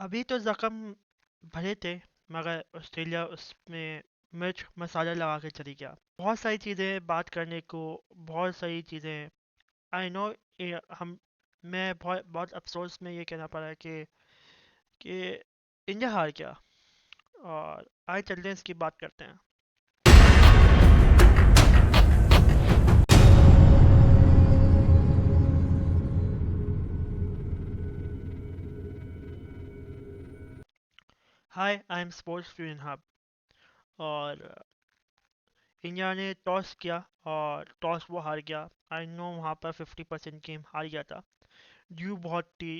अभी तो जख्म भरे थे, मगर ऑस्ट्रेलिया उसमें मिर्च मसाला लगा के चली गया। बहुत सारी चीज़ें बात करने को, बहुत सारी चीज़ें। I know. हम मैं बहुत बहुत अफसोस में ये कहना पड़ा कि इंडिया हार गया। और आए चलते हैं, इसकी बात करते हैं। Hi, I am Sports Fusion Hub. और इंडिया ने टॉस किया और टॉस वो हार गया। आई नो वहाँ पर 50% गेम हार गया था। ड्यू बहुत थी।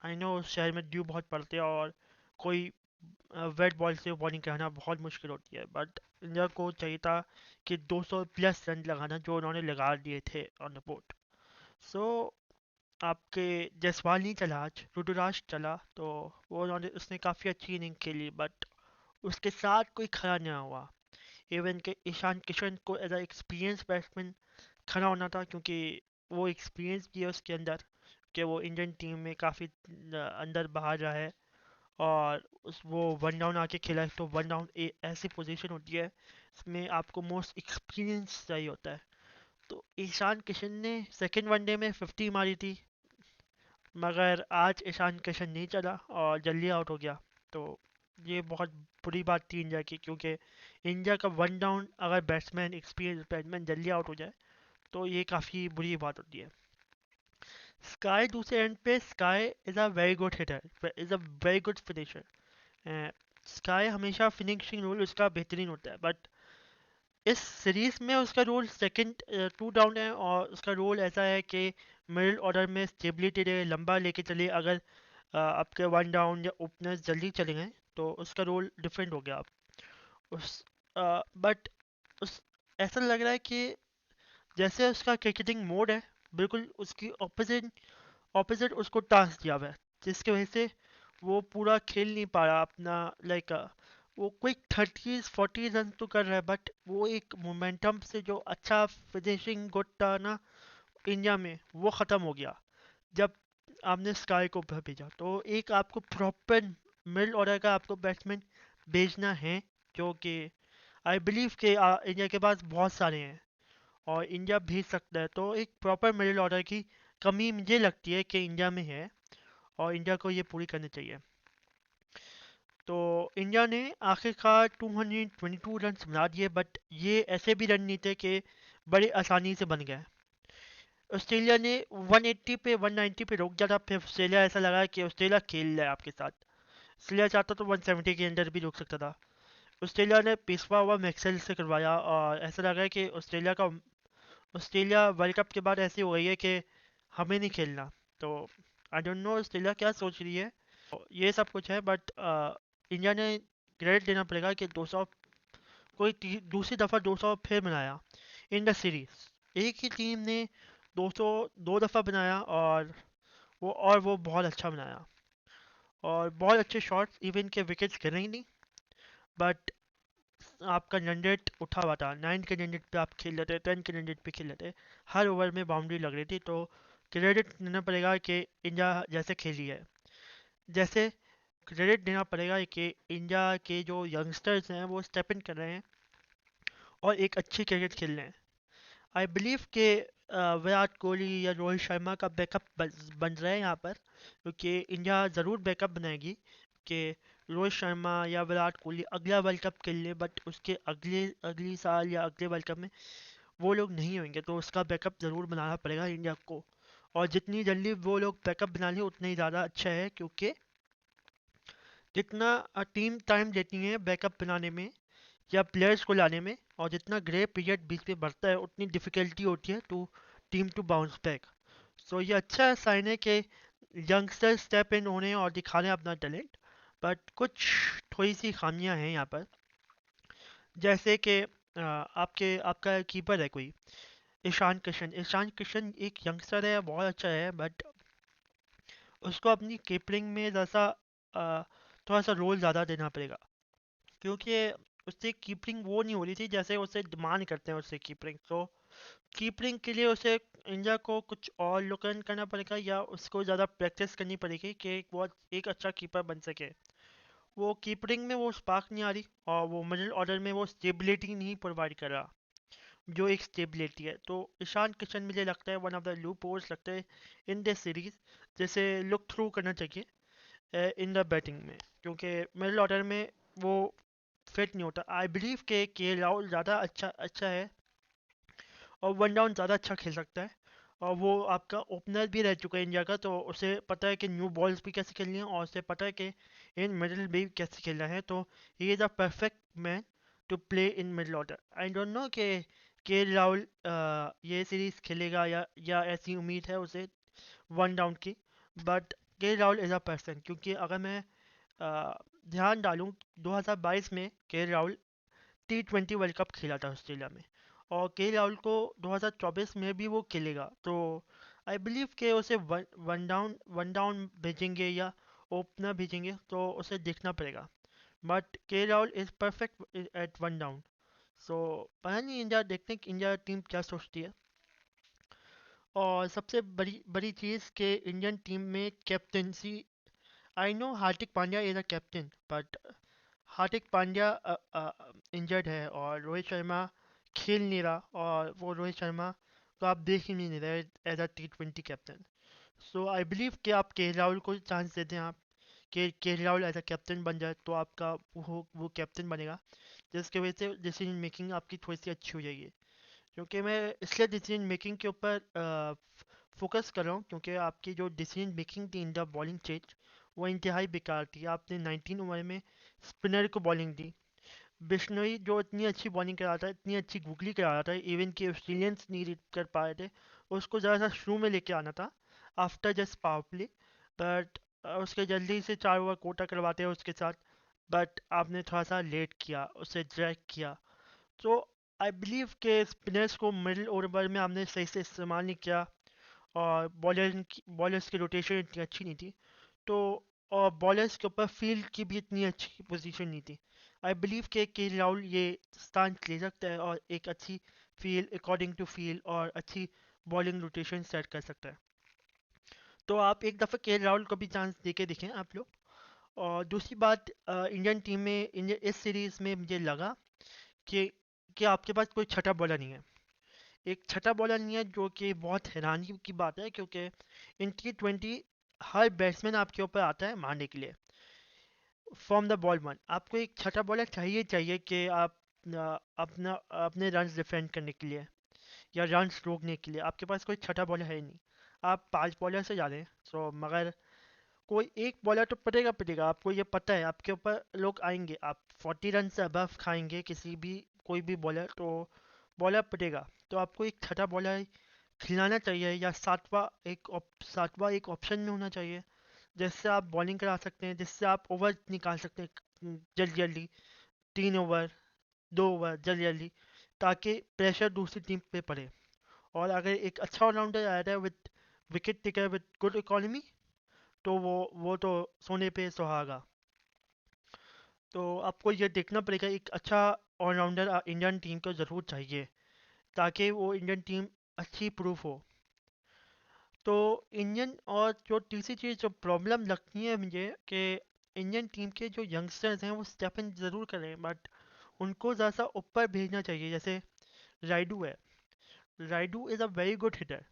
आई नो उस शहर में ड्यू बहुत पड़ते हैं, और कोई वेट बॉल से बॉलिंग करना बहुत मुश्किल होती है। बट इंडिया को चाहिए था कि 200 प्लस रन लगाना, जो उन्होंने लगा दिए थे ऑन द बोर्ड। सो आपके जसवाल नहीं चला, आज ऋतुराज चला, तो वो उन्होंने उसने काफ़ी अच्छी इनिंग खेली। बट उसके साथ कोई खड़ा नहीं हुआ। इवन के ईशान किशन को एज अ एक्सपीरियंस बैट्समैन खड़ा होना था, क्योंकि वो एक्सपीरियंस भी है उसके अंदर, कि वो इंडियन टीम में काफ़ी अंदर बाहर रहा है। और वो वन डाउन आके खेला है, तो वन डाउन ऐसी पोजीशन होती है इसमें आपको मोस्ट एक्सपीरियंस चाहिए होता है। तो ईशान किशन ने सेकेंड वनडे में 50 मारी थी, मगर आज ईशान किशन नहीं चला और जल्दी आउट हो गया। तो ये बहुत बुरी बात थी इंडिया की, क्योंकि इंडिया का वन डाउन अगर बैट्समैन एक्सपीरियंस बैट्समैन जल्दी आउट हो जाए तो ये काफ़ी बुरी बात होती है। स्काई दूसरे एंड पे, Sky is a very good hitter, is a very good finisher. Sky हमेशा फिनिशिंग रोल उसका बेहतरीन होता है। बट इस सीरीज में उसका रोल सेकंड टू डाउन है, और उसका रोल ऐसा है कि मिडिल ऑर्डर में स्टेबिलिटी दे, लंबा लेके चले। अगर आपके वन डाउन या ओपनर्स जल्दी चले गए तो उसका रोल डिफरेंट हो गया। उस बट उस ऐसा लग रहा है कि जैसे उसका क्रिकेटिंग मोड है, बिल्कुल उसकी ऑपोजिट ऑपोजिट उसको टास्क दिया हुआ है, जिसकी वजह से वो पूरा खेल नहीं पा रहा अपना। लाइक वो क्विक 30s 40s रन तो कर रहा है, बट वो एक मोमेंटम से जो अच्छा फिनिशिंग गुड था ना इंडिया में, वो ख़त्म हो गया जब आपने स्काई को भेजा। तो एक आपको प्रॉपर मिड ऑर्डर का आपको बैट्समैन भेजना है, जो कि आई बिलीव के इंडिया के पास बहुत सारे हैं और इंडिया भेज सकता है। तो एक प्रॉपर मिडिल ऑर्डर की कमी मुझे लगती है कि इंडिया में है, और इंडिया को ये पूरी करनी चाहिए। तो इंडिया ने आखिरकार 222 रन बना दिए, बट ये ऐसे भी रन नहीं थे कि बड़ी आसानी से बन गए। ऑस्ट्रेलिया ने 180 पे 190 पे रोक दिया था, फिर ऑस्ट्रेलिया ऐसा लगा कि ऑस्ट्रेलिया खेल रहा है आपके साथ। ऑस्ट्रेलिया चाहता तो 170 के अंदर भी रोक सकता था। ऑस्ट्रेलिया ने पिछवा हुआ मैक्सवेल से करवाया, और ऐसा लगा है कि ऑस्ट्रेलिया वर्ल्ड कप के बाद ऐसी हो गई है कि हमें नहीं खेलना। तो आई डोंट नो ऑस्ट्रेलिया क्या सोच रही है। ये सब कुछ है, बट इंडिया ने क्रेडिट देना पड़ेगा कि 200 दूसरी दफ़ा 200 फिर बनाया इन द सीरीज। एक ही टीम ने 200 दो दफ़ा बनाया, और वो बहुत अच्छा बनाया। और बहुत अच्छे शॉट्स, इवन के विकेट्स गिरे ही नहीं। बट आपका रन रेट उठा हुआ था, 9 के रन रेट पे आप खेल लेते, 10 के रन रेट पे खेल लेते। हर ओवर में बाउंड्री लग रही थी। तो क्रेडिट देना पड़ेगा कि इंडिया जैसे खेली है, जैसे क्रेडिट देना पड़ेगा कि इंडिया के जो यंगस्टर्स हैं वो स्टेप इन कर रहे हैं और एक अच्छी क्रिकेट खेल रहे हैं। आई बिलीव के विराट कोहली या रोहित शर्मा का बैकअप बन रहा है यहाँ पर, क्योंकि इंडिया ज़रूर बैकअप बनाएगी कि रोहित शर्मा या विराट कोहली अगला वर्ल्ड कप खेल ले, बट उसके अगले अगली साल या अगले वर्ल्ड कप में वो लोग नहीं होंगे। तो उसका बैकअप ज़रूर बनाना पड़ेगा इंडिया को। और जितनी जल्दी वो लोग बैकअप बना लें उतना ही ज़्यादा अच्छा है, क्योंकि जितना टीम टाइम देती है बैकअप बनाने में या प्लेयर्स को लाने में, और जितना ग्रे पीरियड बीच में बढ़ता है, उतनी डिफिकल्टी होती है to team to bounce back. So ये अच्छा साइन है कि यंगस्टर स्टेप इन होने और दिखा रहे हैं अपना टैलेंट। बट कुछ थोड़ी सी खामियां हैं यहाँ पर, जैसे कि आपका कीपर है कोई, ईशान किशन एक यंगस्टर है, बहुत अच्छा है। बट उसको अपनी कीपिंग में जैसा थोड़ा सा रोल ज़्यादा देना पड़ेगा, क्योंकि उससे कीपिंग वो नहीं हो रही थी जैसे उससे डिमांड करते हैं उससे कीपिंग। तो कीपिंग के लिए उसे इंडिया को कुछ और लुकन करना पड़ेगा या उसको ज़्यादा प्रैक्टिस करनी पड़ेगी कि वो एक अच्छा कीपर बन सके। वो कीपिंग में वो स्पार्क नहीं आ रही और वो मिडिल ऑर्डर में वो स्टेबिलिटी नहीं प्रोवाइड कर रहा, जो एक स्टेबिलिटी है। तो ईशान किशन मुझे लगता है one of the loop holes लगता है इन दिस सीरीज, जैसे लुक थ्रू करना चाहिए इन द बैटिंग में, क्योंकि मिडिल ऑर्डर में वो फिट नहीं होता। आई बिलीव के राहुल ज़्यादा अच्छा अच्छा है और वन डाउन ज़्यादा अच्छा खेल सकता है, और वो आपका ओपनर भी रह चुका है इंडिया का, तो उसे पता है कि न्यू बॉल्स भी कैसे खेलनी है और उसे पता है कि इन मिडिल भी कैसे खेलना है। तो he is a perfect man to play in middle order. I don't know के राहुल ये सीरीज खेलेगा या ऐसी उम्मीद है उसे वन डाउन की। But K Rahul is a person, क्योंकि अगर मैं ध्यान डालूं 2022 में के राहुल T20 वर्ल्ड कप खेला था ऑस्ट्रेलिया में, और के राहुल को 2024 में भी वो खेलेगा। तो आई बिलीव कि उसे वन डाउन भेजेंगे या ओपनर भेजेंगे तो उसे देखना पड़ेगा। But K Rahul is perfect at one down. So पता नहीं, इंडिया देखते हैं कि इंडिया टीम क्या सोचती है। और सबसे बड़ी बड़ी चीज़ के इंडियन टीम में captaincy. I know Hardik Pandya is a captain, but Hardik Pandya injured है और रोहित शर्मा खेल नहीं रहा, और वो रोहित शर्मा तो आप देख ही नहीं रहे as a T20 captain. So I believe कि आप के राहुल को चांस देते हैं, आप के राहुल एज अ कैप्टन बन जाए तो आपका वो कैप्टन बनेगा, जिसकी वजह से डिसीजन मेकिंग आपकी थोड़ी सी अच्छी हो जाएगी। क्योंकि मैं इसलिए डिसीजन मेकिंग के ऊपर फोकस कर रहा हूँ, क्योंकि आपकी जो डिसीजन मेकिंग थी इन द बॉलिंग स्टेज वो इंतहाई बेकार थी। आपने 19 ओवर में स्पिनर को बॉलिंग दी, बिश्नोई जो इतनी अच्छी बॉलिंग करा रहा था, इतनी अच्छी गुगली करा रहा था, इवन कि ऑस्ट्रेलियंस नहीं रीड कर पा रहे थे, उसको ज़रा सा शुरू में लेके आना था after just power play. But उसके जल्दी से 4 ओवर कोटा करवाते हैं उसके साथ, बट आपने थोड़ा सा लेट किया, उसे ड्रैग किया। तो आई बिलीव के स्पिनर्स को मिडिल ओवर में आपने सही से इस्तेमाल नहीं किया, और बॉलर्स की रोटेशन इतनी अच्छी नहीं थी। तो और बॉलर्स के ऊपर फील्ड की भी इतनी अच्छी पोजीशन नहीं थी। आई बिलीव के राहुल ये स्थान ले सकता है और एक अच्छी फील्ड अकॉर्डिंग टू फील्ड और अच्छी बॉलिंग रोटेशन सेट कर सकता है। तो आप एक दफ़ा के राहुल को भी चांस दे के देखें आप लोग। और दूसरी बात, इंडियन टीम में इस सीरीज़ में मुझे लगा कि आपके पास कोई छठा बॉलर नहीं है। एक छठा बॉलर नहीं है, जो कि बहुत हैरानी की बात है, क्योंकि इन T20 हर बैट्समैन आपके ऊपर आता है मारने के लिए फ्रॉम द बॉल वन। आपको एक छठा बॉलर चाहिए कि आप अपना अपने रन डिफेंड करने के लिए या रन रोकने के लिए आपके पास कोई छठा बॉलर है ही नहीं। आप 5 बॉलर से जा रहे हैं, सो मगर कोई एक बॉलर तो पड़ेगा आपको, ये पता है आपके ऊपर लोग आएंगे, आप 40 रन से अबव खाएंगे किसी भी कोई भी बॉलर, तो बॉलर पड़ेगा। तो आपको एक छठा बॉलर खिलाना चाहिए, या सातवां एक ऑप्शन में होना चाहिए, जिससे आप बॉलिंग करा सकते हैं, जिससे आप ओवर निकाल सकते हैं जल्दी जल्दी, 3 ओवर 2 ओवर जल्दी जल्दी, ताकि प्रेशर दूसरी टीम पे पड़े। और अगर एक अच्छा ऑलराउंडर आ रहा है with wicket taker with good economy, तो वो तो सोने पे सुहागा। तो आपको ये देखना पड़ेगा, एक अच्छा ऑलराउंडर इंडियन टीम को ज़रूर चाहिए, ताकि वो इंडियन टीम अच्छी प्रूफ हो। तो इंडियन और जो तीसरी चीज़ जो प्रॉब्लम लगती है मुझे कि इंडियन टीम के जो यंगस्टर्स हैं वो स्टेप इन ज़रूर करें, बट उनको ज़रा सा ऊपर भेजना चाहिए। जैसे राइडू है, Rayudu is a very good hitter,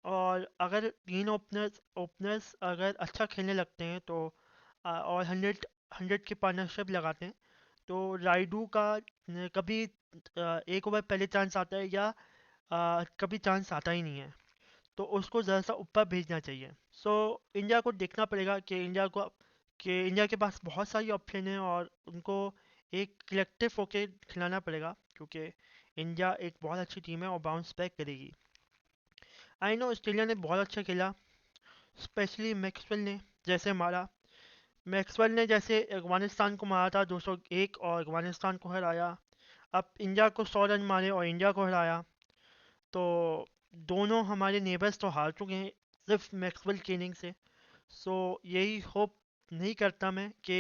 और अगर तीन ओपनर्स ओपनर्स अगर अच्छा खेलने लगते हैं तो और 100 की पार्टनरशिप लगाते हैं, तो राइडू का कभी 1 ओवर पहले चांस आता है या कभी चांस आता ही नहीं है। तो उसको ज़रा सा ऊपर भेजना चाहिए। सो इंडिया को देखना पड़ेगा कि इंडिया के पास बहुत सारी ऑप्शन है, और उनको एक कलेक्टिव होके खिलाना पड़ेगा, क्योंकि इंडिया एक बहुत अच्छी टीम है और बाउंस बैक करेगी। आई नो ऑस्ट्रेलिया ने बहुत अच्छा खेला, स्पेशली मैक्सवेल ने जैसे मारा। मैक्सवेल ने जैसे अफगानिस्तान को मारा था 201 और अफगानिस्तान को हराया, अब इंडिया को 100 रन मारे और इंडिया को हराया। तो दोनों हमारे नेबर्स तो हार चुके हैं सिर्फ मैक्सवेल की इनिंग से। सो यही होप नहीं करता मैं कि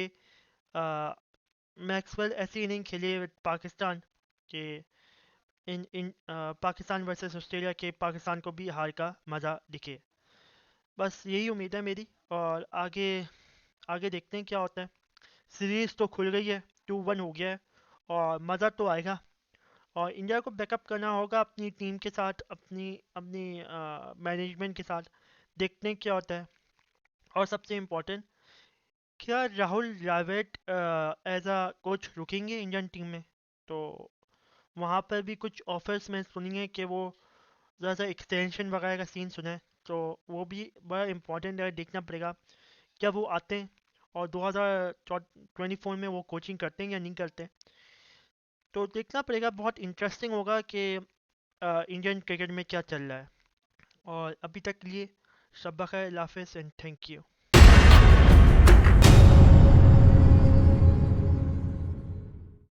मैक्सवेल ऐसी इनिंग खेले with पाकिस्तान के पाकिस्तान वर्सेस ऑस्ट्रेलिया के पाकिस्तान को भी हार का मज़ा दिखे। बस यही उम्मीद है मेरी। और आगे आगे देखते हैं क्या होता है। सीरीज़ तो खुल गई है, 2-1 हो गया है और मज़ा तो आएगा। और इंडिया को बैकअप करना होगा अपनी टीम के साथ, अपनी अपनी मैनेजमेंट के साथ। देखते हैं क्या होता है। और सबसे इम्पोर्टेंट, क्या Rahul Dravid as a coach रुकेंगे इंडियन टीम में? तो वहाँ पर भी कुछ ऑफर्स मैं सुनी है कि वो ज़रा सा एक्सटेंशन वगैरह का सीन सुना है। तो वो भी बड़ा इम्पोर्टेंट है, देखना पड़ेगा क्या वो आते हैं और 2024 में वो कोचिंग करते हैं या नहीं करते। तो देखना पड़ेगा, बहुत इंटरेस्टिंग होगा कि इंडियन क्रिकेट में क्या चल रहा है। और अभी तक के लिए शब्बा खैर, अल्लाह हाफिज़ एंड थैंक यू।